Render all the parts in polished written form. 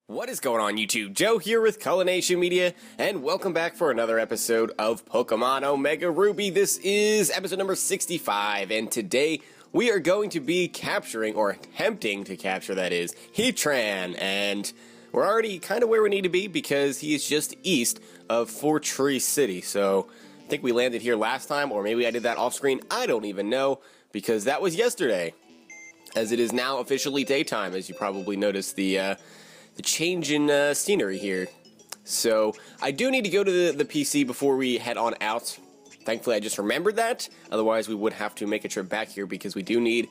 What is going on, YouTube? Joe here with Culination Media, and welcome back for another episode of Pokemon Omega Ruby. This is episode number 65, and today we are going to be capturing, or attempting to capture, that is, Heatran, and we're already kind of where we need to be because he is just east of Fortree City, so I think we landed here last time, or maybe I did that off screen, I don't even know, because that was yesterday, as it is now officially daytime, as you probably noticed the change in scenery here. So I do need to go to the PC before we head on out. Thankfully I just remembered that, otherwise we would have to make a trip back here because we do need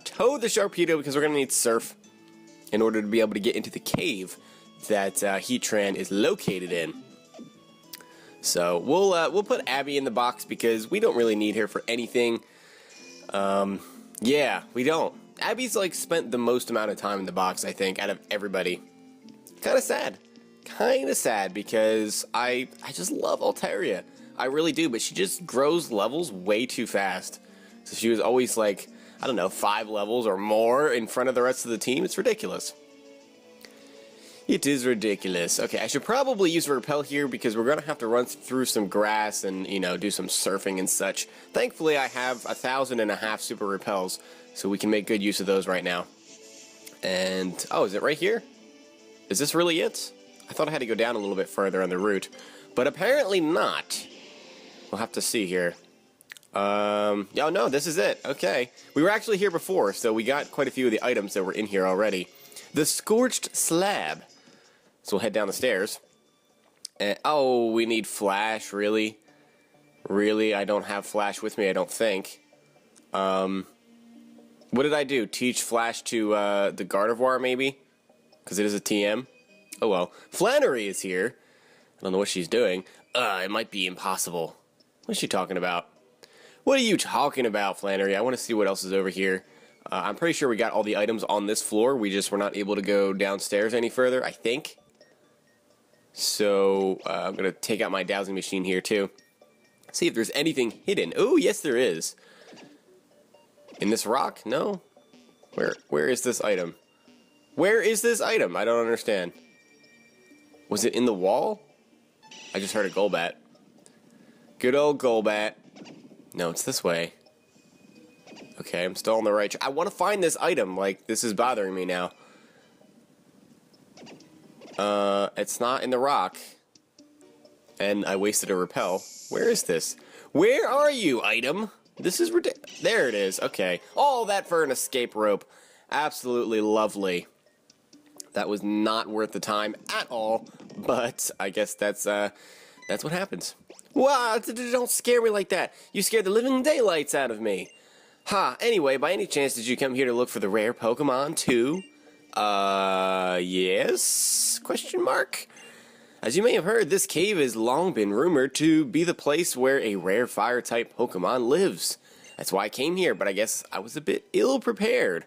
Toad the Sharpedo, because we're going to need Surf in order to be able to get into the cave that Heatran is located in. So we'll put Abby in the box because we don't really need her for anything. Yeah, we don't. Abby's like spent the most amount of time in the box, I think, out of everybody. Kind of sad. Kind of sad because I just love Altaria. I really do, but she just grows levels way too fast. So she was always like, I don't know, 5 levels or more in front of the rest of the team. It's ridiculous. It is ridiculous. Okay, I should probably use Repel here because we're going to have to run through some grass and, you know, do some surfing and such. Thankfully, I have 1,500 Super Repels, so we can make good use of those right now. And, oh, is it right here? Is this really it? I thought I had to go down a little bit further on the route, but apparently not. We'll have to see here. Oh no, this is it. Okay. We were actually here before, so we got quite a few of the items that were in here already. The Scorched Slab. So we'll head down the stairs. And, oh, we need Flash, really? Really? I don't have Flash with me, I don't think. What did I do? Teach Flash to the Gardevoir, maybe? Because it is a TM? Oh well. Flannery is here. I don't know what she's doing. It might be impossible. What is she talking about? What are you talking about, Flannery? I want to see what else is over here. I'm pretty sure we got all the items on this floor. We just were not able to go downstairs any further, I think. So, I'm going to take out my dowsing machine here, too. See if there's anything hidden. Oh, yes, there is. In this rock? No? Where is this item? Where is this item? I don't understand. Was it in the wall? I just heard a Golbat. Good old Golbat. No, it's this way. Okay, I'm still on the right track. I want to find this item. Like, this is bothering me now. It's not in the rock. And I wasted a repel. Where is this? Where are you, item? This is ridiculous. There it is. Okay. All that for an escape rope. Absolutely lovely. That was not worth the time at all. But I guess that's what happens. Wow, don't scare me like that. You scared the living daylights out of me. Ha, anyway, by any chance did you come here to look for the rare Pokemon too? Yes? Question mark? As you may have heard, this cave has long been rumored to be the place where a rare fire-type Pokemon lives. That's why I came here, but I guess I was a bit ill-prepared.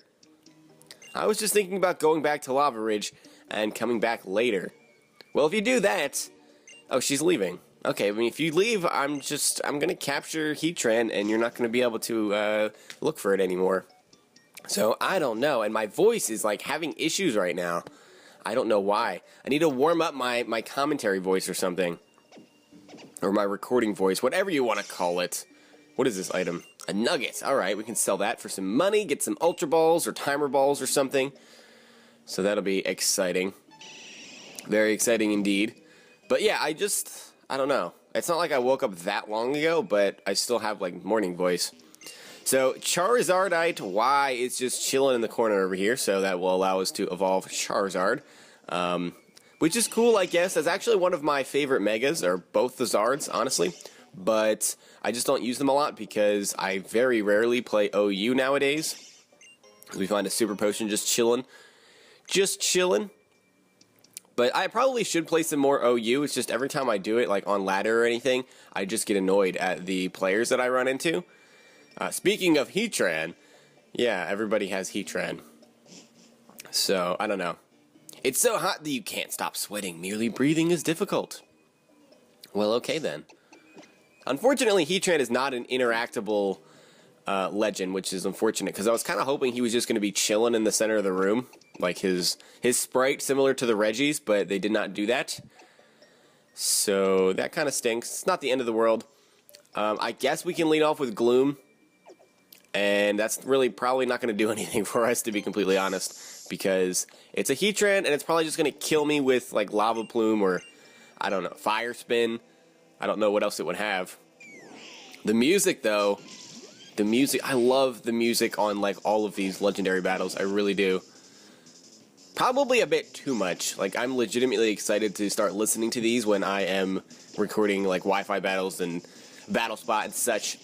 I was just thinking about going back to Lava Ridge and coming back later. Well, if you do that... Oh, she's leaving. Okay, I mean, if you leave, I'm gonna capture Heatran, and you're not gonna be able to, look for it anymore. So, I don't know, and my voice is, like, having issues right now. I don't know why. I need to warm up my commentary voice or something. Or my recording voice, whatever you want to call it. What is this item? A nugget. Alright, we can sell that for some money, get some Ultra Balls or Timer Balls or something. So that'll be exciting. Very exciting indeed. But yeah, I don't know. It's not like I woke up that long ago, but I still have, like, morning voice. So, Charizardite Y is just chilling in the corner over here, so that will allow us to evolve Charizard. Which is cool, I guess. That's actually one of my favorite Megas, or both the Zards, honestly. But I just don't use them a lot because I very rarely play OU nowadays. We find a Super Potion just chilling. Just chilling. But I probably should play some more OU. It's just every time I do it, like on ladder or anything, I just get annoyed at the players that I run into. Speaking of Heatran, yeah, everybody has Heatran. So, I don't know. It's so hot that you can't stop sweating. Merely breathing is difficult. Well, okay then. Unfortunately, Heatran is not an interactable legend, which is unfortunate, because I was kind of hoping he was just going to be chilling in the center of the room, like his sprite similar to the Reggie's, but they did not do that. So that kind of stinks. It's not the end of the world. I guess we can lead off with Gloom, and that's really probably not going to do anything for us, to be completely honest, because it's a Heatran, and it's probably just going to kill me with like Lava Plume or, I don't know, Fire Spin. I don't know what else it would have. The music, though, I love the music on like all of these legendary battles. I really do. Probably a bit too much. Like, I'm legitimately excited to start listening to these when I am recording like Wi-Fi battles and Battle Spot and such.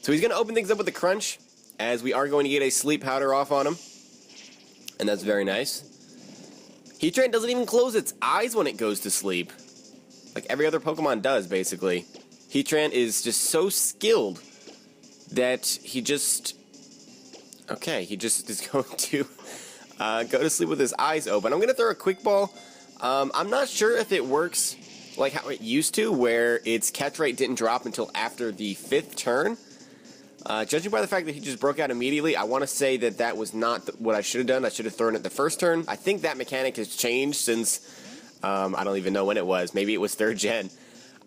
So he's going to open things up with a Crunch, as we are going to get a Sleep Powder off on him. And that's very nice. Heatran doesn't even close its eyes when it goes to sleep. Like every other Pokemon does, basically. Heatran is just so skilled that he just... Okay, he just is going to go to sleep with his eyes open. I'm going to throw a Quick Ball. I'm not sure if it works like how it used to, where its catch rate didn't drop until after the 5th turn. Judging by the fact that he just broke out immediately, I want to say that that was not what I should have done. I should have thrown it the first turn. I think that mechanic has changed since, I don't even know when it was. Maybe it was 3rd gen.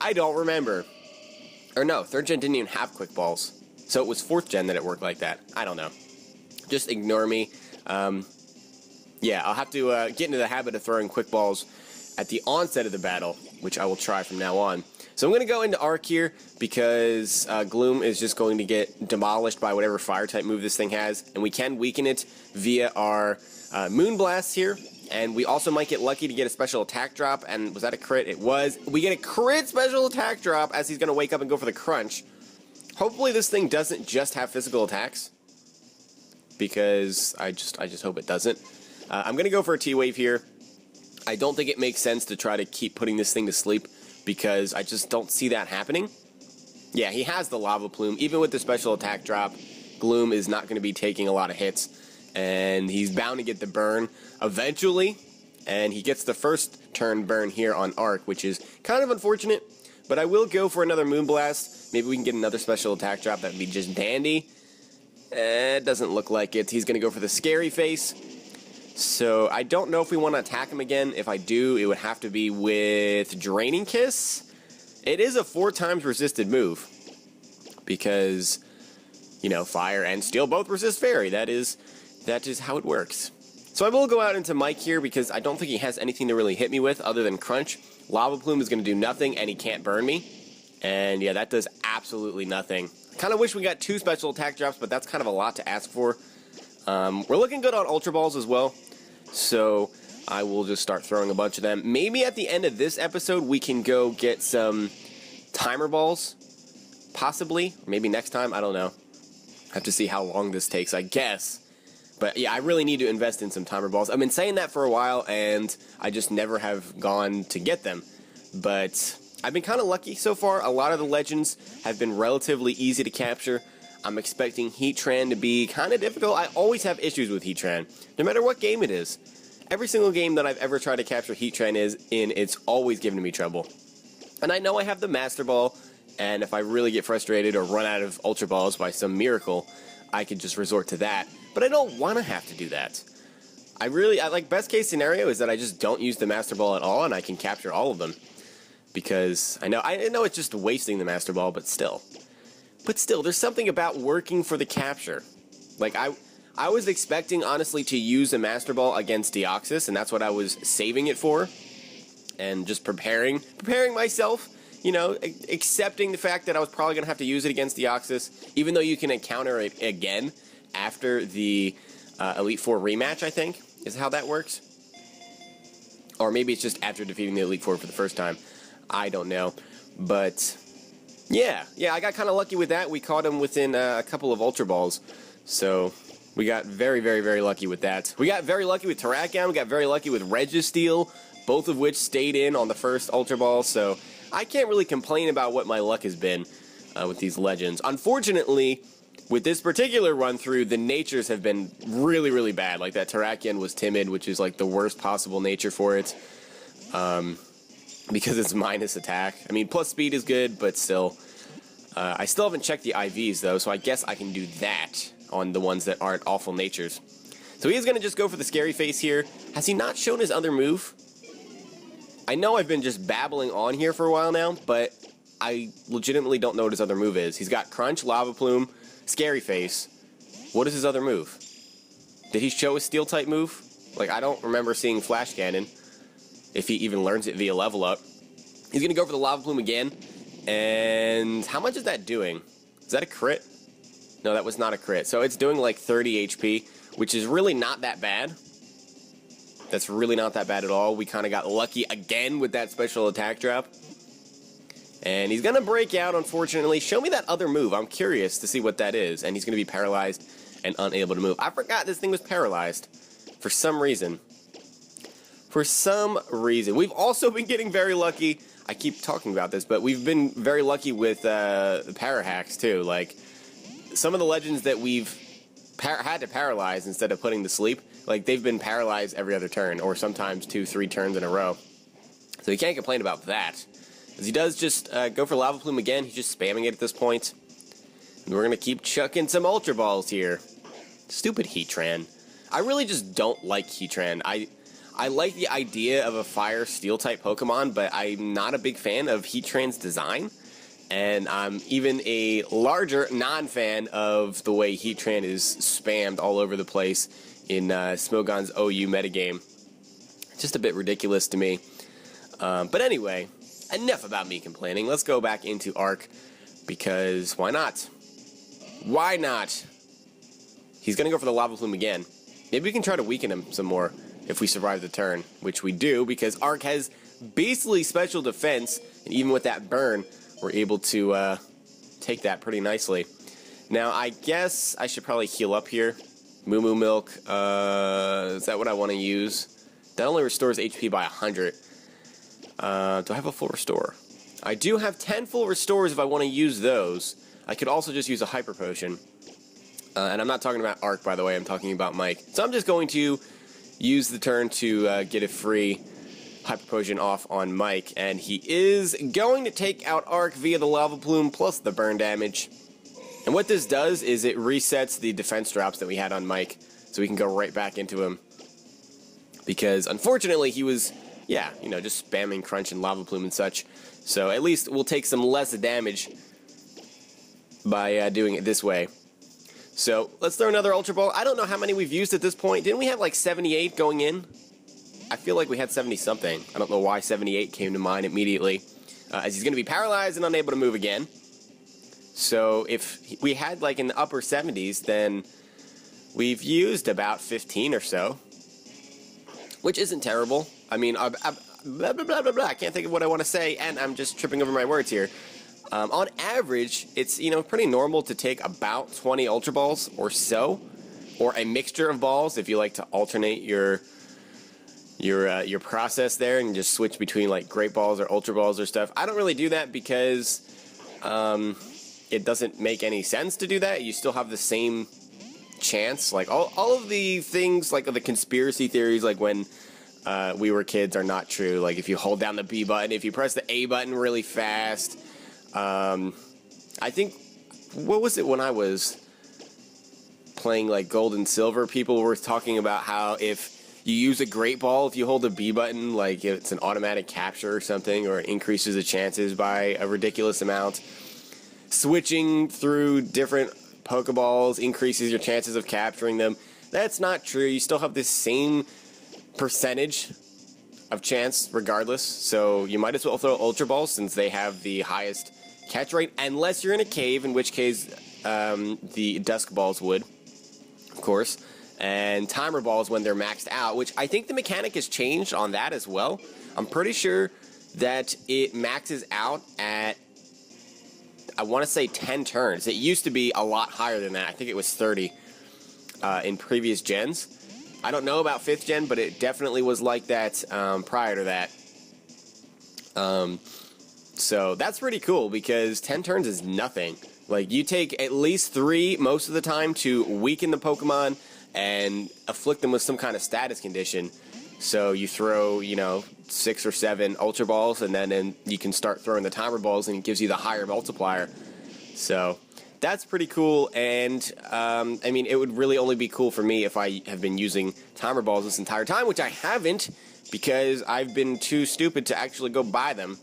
I don't remember. Or no, 3rd gen didn't even have Quick Balls. So it was 4th gen that it worked like that. I don't know. Just ignore me. Yeah, I'll have to get into the habit of throwing Quick Balls at the onset of the battle, which I will try from now on. So I'm going to go into Arc here, because Gloom is just going to get demolished by whatever Fire-type move this thing has, and we can weaken it via our Moonblast here, and we also might get lucky to get a special attack drop, and was that a crit? It was. We get a crit special attack drop as he's going to wake up and go for the Crunch. Hopefully this thing doesn't just have physical attacks, because I just hope it doesn't. I'm going to go for a T-Wave here. I don't think it makes sense to try to keep putting this thing to sleep, because I just don't see that happening. Yeah, he has the Lava Plume. Even with the special attack drop, Gloom is not going to be taking a lot of hits, and he's bound to get the burn eventually, and he gets the first turn burn here on Arc, which is kind of unfortunate, but I will go for another Moonblast. Maybe we can get another special attack drop. That would be just dandy. It doesn't look like it. He's going to go for the Scary Face. So I don't know if we want to attack him again. If I do, it would have to be with Draining Kiss. It is a 4 times resisted move, because, you know, Fire and Steel both resist Fairy. That is how it works. So I will go out into Mike here, because I don't think he has anything to really hit me with other than Crunch. Lava Plume is going to do nothing, and he can't burn me. And yeah, that does absolutely nothing. Kind of wish we got 2 special attack drops, but that's kind of a lot to ask for. We're looking good on Ultra Balls as well, so I will just start throwing a bunch of them. Maybe at the end of this episode we can go get some Timer Balls, possibly. Or maybe next time, I don't know. I have to see how long this takes, I guess. But yeah, I really need to invest in some Timer Balls. I've been saying that for a while, and I just never have gone to get them. But I've been kind of lucky so far. A lot of the legends have been relatively easy to capture. I'm expecting Heatran to be kind of difficult. I always have issues with Heatran, no matter what game it is. Every single game that I've ever tried to capture Heatran it's always given me trouble. And I know I have the Master Ball, and if I really get frustrated or run out of Ultra Balls by some miracle, I could just resort to that. But I don't want to have to do that. I like, best case scenario is that I just don't use the Master Ball at all, and I can capture all of them. Because I know it's just wasting the Master Ball, but still. But still, there's something about working for the capture. Like, I was expecting, honestly, to use a Master Ball against Deoxys, and that's what I was saving it for. And just preparing myself, you know, accepting the fact that I was probably going to have to use it against Deoxys, even though you can encounter it again after the Elite Four rematch, I think, is how that works. Or maybe it's just after defeating the Elite Four for the first time. I don't know. But yeah, I got kind of lucky with that. We caught him within a couple of Ultra Balls. So we got very, very, very lucky with that. We got very lucky with Terrakion. We got very lucky with Registeel, both of which stayed in on the first Ultra Ball. So I can't really complain about what my luck has been with these legends. Unfortunately, with this particular run through, the natures have been really, really bad. Like, that Terrakion was timid, which is like the worst possible nature for it. Because it's minus attack. I mean, plus speed is good, but still. I still haven't checked the IVs, though, so I guess I can do that on the ones that aren't awful natures. So he's going to just go for the scary face here. Has he not shown his other move? I know I've been just babbling on here for a while now, but I legitimately don't know what his other move is. He's got Crunch, Lava Plume, Scary Face. What is his other move? Did he show a Steel type move? Like, I don't remember seeing Flash Cannon, if he even learns it via level up. He's going to go for the Lava Plume again. And how much is that doing? Is that a crit? No, that was not a crit. So it's doing like 30 HP, which is really not that bad. That's really not that bad at all. We kind of got lucky again with that special attack drop. And he's going to break out, unfortunately. Show me that other move. I'm curious to see what that is. And he's going to be paralyzed and unable to move. I forgot this thing was paralyzed for some reason. For some reason. We've also been getting very lucky. I keep talking about this, but we've been very lucky with the para hacks too. Like, some of the legends that we've had to paralyze instead of putting to sleep, like, they've been paralyzed every other turn, or sometimes 2-3 turns in a row. So you can't complain about that. As he does just go for Lava Plume again, he's just spamming it at this point. And we're going to keep chucking some Ultra Balls here. Stupid Heatran. I really just don't like Heatran. I like the idea of a Fire Steel type Pokemon, but I'm not a big fan of Heatran's design. And I'm even a larger non-fan of the way Heatran is spammed all over the place in Smogon's OU metagame. Just a bit ridiculous to me. But anyway, enough about me complaining. Let's go back into Arc, because why not? Why not? He's going to go for the Lava Plume again. Maybe we can try to weaken him some more if we survive the turn, which we do, because Arc has beastly special defense, and even with that burn, we're able to take that pretty nicely. Now, I guess I should probably heal up here. Moo Moo Milk, is that what I want to use? That only restores HP by 100. Do I have a full restore? I do have 10 full restores if I want to use those. I could also just use a Hyper Potion. And I'm not talking about Arc, by the way, I'm talking about Mike. So I'm just going to use the turn to get a free Hyper Potion off on Mike. And he is going to take out Arc via the Lava Plume plus the burn damage. And what this does is it resets the defense drops that we had on Mike, so we can go right back into him. Because, unfortunately, he was, yeah, you know, just spamming Crunch and Lava Plume and such. So at least we'll take some less damage by doing it this way. So let's throw another Ultra Ball. I don't know how many we've used at this point. Didn't we have like 78 going in? I feel like we had 70-something. I don't know why 78 came to mind immediately. As he's going to be paralyzed and unable to move again. So if we had like in the upper 70s, then we've used about 15 or so. Which isn't terrible. I mean, blah, blah, blah, blah, blah. I can't think of what I want to say, and I'm just tripping over my words here. On average, it's, you know, pretty normal to take about 20 Ultra Balls or so, or a mixture of balls if you like to alternate your process there and just switch between like Great Balls or Ultra Balls or stuff. I don't really do that because it doesn't make any sense to do that. You still have the same chance. Like all of the things, like the conspiracy theories, like when we were kids, are not true. Like if you hold down the B button, if you press the A button really fast. I think, what was it when I was playing like Gold and Silver? People were talking about how if you use a Great Ball, if you hold the B button, like it's an automatic capture or something, or it increases the chances by a ridiculous amount. Switching through different Pokeballs increases your chances of capturing them. That's not true. You still have this same percentage of chance regardless, so you might as well throw Ultra Balls since they have the highest catch rate, unless you're in a cave, in which case the Dusk Balls would, of course, and Timer Balls when they're maxed out, which I think the mechanic has changed on that as well. I'm pretty sure that it maxes out at, I want to say 10 turns. It used to be a lot higher than that. I think it was 30 in previous gens. I don't know about 5th gen, but it definitely was like that prior to that. So that's pretty cool because 10 turns is nothing. Like, you take at least 3 most of the time to weaken the Pokemon and afflict them with some kind of status condition. So you throw, you know, 6 or 7 Ultra Balls, and then you can start throwing the Timer Balls, and it gives you the higher multiplier. So That's pretty cool, and I mean, it would really only be cool for me if I have been using timer balls this entire time, which I haven't, because I've been too stupid to actually go buy them.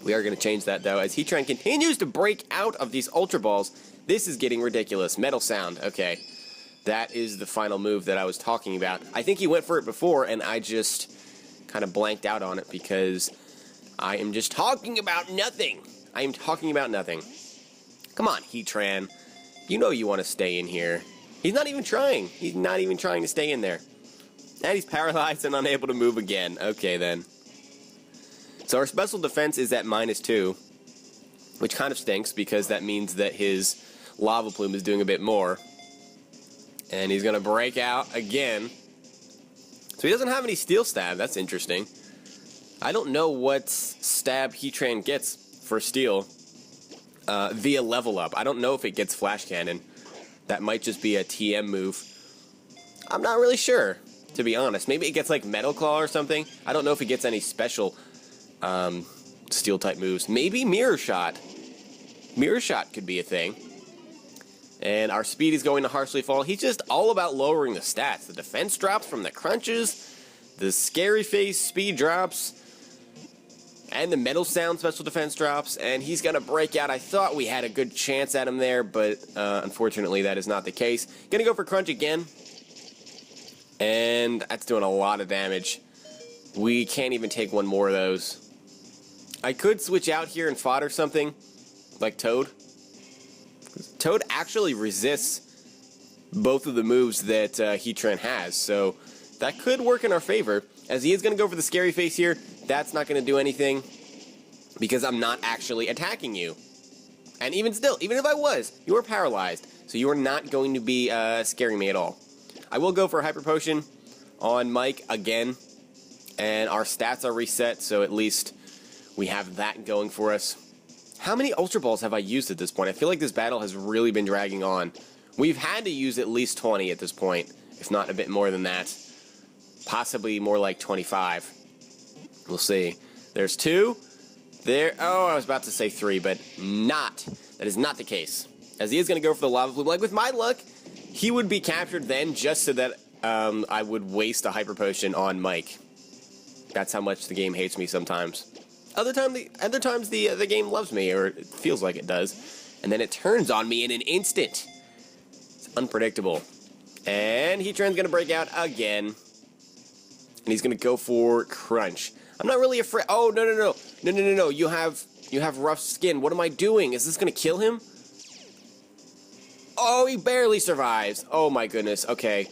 We are going to change that, though, as Heatran continues to break out of these Ultra Balls. This is getting ridiculous. Metal Sound, okay. That is the final move that I was talking about. I think he went for it before, and I just kind of blanked out on it because I am just talking about nothing. I am talking about nothing. Come on, Heatran. You know you want to stay in here. He's not even trying. He's not even trying to stay in there. And he's paralyzed and unable to move again. Okay, then. So our special defense is at -2, which kind of stinks because that means that his Lava Plume is doing a bit more. And he's going to break out again. So he doesn't have any Steel Stab. That's interesting. I don't know what stab Heatran gets for Steel via level up. I don't know if it gets Flash Cannon. That might just be a TM move. I'm not really sure, to be honest. Maybe it gets like Metal Claw or something. I don't know if it gets any special Steel type moves. Maybe Mirror Shot. Mirror Shot could be a thing. And our speed is going to Harshly Fall. He's just all about lowering the stats. The defense drops from the crunches, the Scary Face speed drops, and the Metal Sound special defense drops, and he's going to break out. I thought we had a good chance at him there, but unfortunately that is not the case. Going to go for Crunch again, and that's doing a lot of damage. We can't even take one more of those. I could switch out here and fodder something, like Toad. Toad actually resists both of the moves that Heatran has, so that could work in our favor, as he is going to go for the Scary Face here. That's not going to do anything, because I'm not actually attacking you. And even still, even if I was, you are paralyzed, so you are not going to be scaring me at all. I will go for a Hyper Potion on Mike again, and our stats are reset, so at least we have that going for us. How many Ultra Balls have I used at this point? I feel like this battle has really been dragging on. We've had to use at least 20 at this point, if not a bit more than that. Possibly more like 25. We'll see. There's 2. There. Oh, I was about to say 3, but not. That is not the case. As he is going to go for the Lava Plume. Like, with my luck, he would be captured then just so that I would waste a Hyper Potion on Mike. That's how much the game hates me sometimes. Other times the game loves me, or it feels like it does, and then it turns on me in an instant. It's unpredictable. And Heatran's gonna break out again, and he's gonna go for Crunch. I'm not really afraid. Oh, no! You have rough skin. What am I doing? Is this gonna kill him? Oh, he barely survives. Oh my goodness. Okay.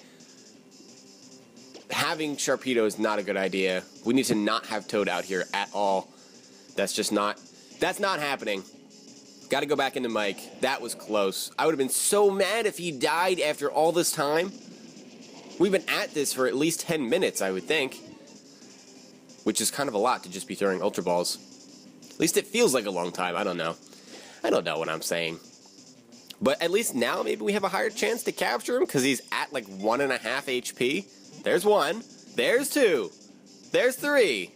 Having Sharpedo is not a good idea. We need to not have Toad out here at all. That's not happening. Gotta go back into Mike. That was close. I would have been so mad if he died after all this time. We've been at this for at least 10 minutes, I would think. Which is kind of a lot to just be throwing Ultra Balls. At least it feels like a long time. I don't know. I don't know what I'm saying. But at least now maybe we have a higher chance to capture him because he's at like 1.5 HP. There's 1. There's 2. There's 3.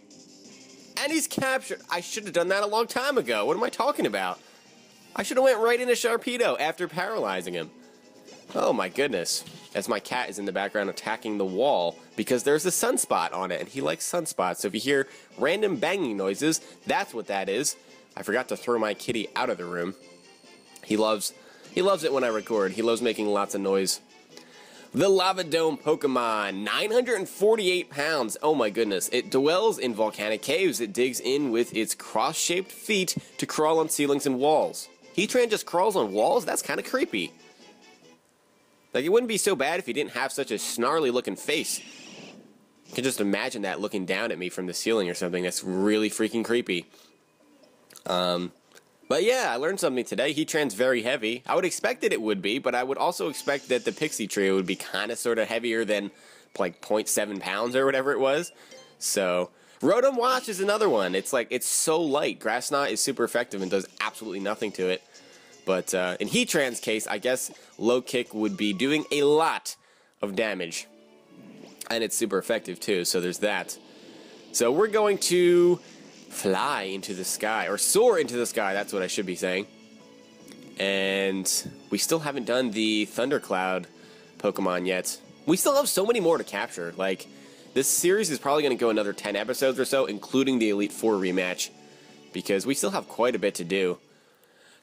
And he's captured. I should have done that a long time ago. What am I talking about? I should have went right into Sharpedo after paralyzing him. Oh my goodness. As my cat is in the background attacking the wall because there's a sunspot on it, and he likes sunspots. So if you hear random banging noises, that's what that is. I forgot to throw my kitty out of the room. He loves it when I record. He loves making lots of noise. The Lava Dome Pokemon, 948 pounds. Oh my goodness. It dwells in volcanic caves. It digs in with its cross-shaped feet to crawl on ceilings and walls. Heatran just crawls on walls? That's kind of creepy. Like, it wouldn't be so bad if he didn't have such a snarly looking face. You can just imagine that looking down at me from the ceiling or something. That's really freaking creepy. But yeah, I learned something today. Heatran's very heavy. I would expect that it would be, but I would also expect that the Pixie Trio would be kind of sort of heavier than like 0.7 pounds or whatever it was. So, Rotom Wash is another one. It's like, it's so light. Grass Knot is super effective and does absolutely nothing to it. But in Heatran's case, I guess Low Kick would be doing a lot of damage. And it's super effective too, so there's that. So we're going to fly into the sky, or soar into the sky, that's what I should be saying. And we still haven't done the Thundercloud Pokemon yet. We still have so many more to capture. Like, this series is probably going to go another 10 episodes or so, including the Elite Four rematch, because we still have quite a bit to do.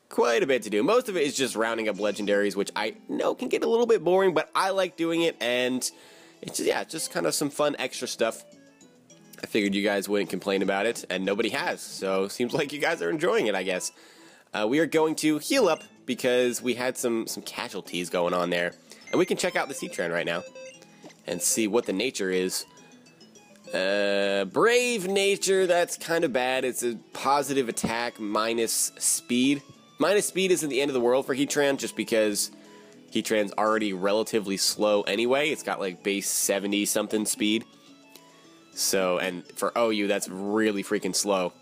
Quite a bit to do. Most of it is just rounding up legendaries, which I know can get a little bit boring, but I like doing it, and it's just, yeah, just kind of some fun extra stuff. I figured you guys wouldn't complain about it, and nobody has, so seems like you guys are enjoying it, I guess. We are going to heal up because we had some casualties going on there. And we can check out the Heatran right now and see what the nature is. Brave nature, that's kind of bad. It's a positive attack minus speed. Minus speed isn't the end of the world for Heatran, just because Heatran's already relatively slow anyway. It's got like base 70-something speed. So, and for OU, that's really freaking slow.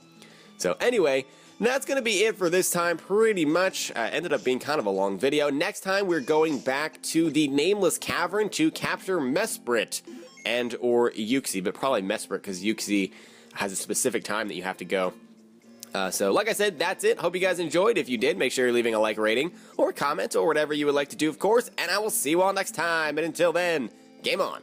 So anyway, that's going to be it for this time, pretty much. Ended up being kind of a long video. Next time, we're going back to the Nameless Cavern to capture Mesprit and or Uxie, but probably Mesprit because Uxie has a specific time that you have to go. So, like I said, that's it. Hope you guys enjoyed. If you did, make sure you're leaving a like rating or comment or whatever you would like to do, of course, and I will see you all next time. And until then, game on.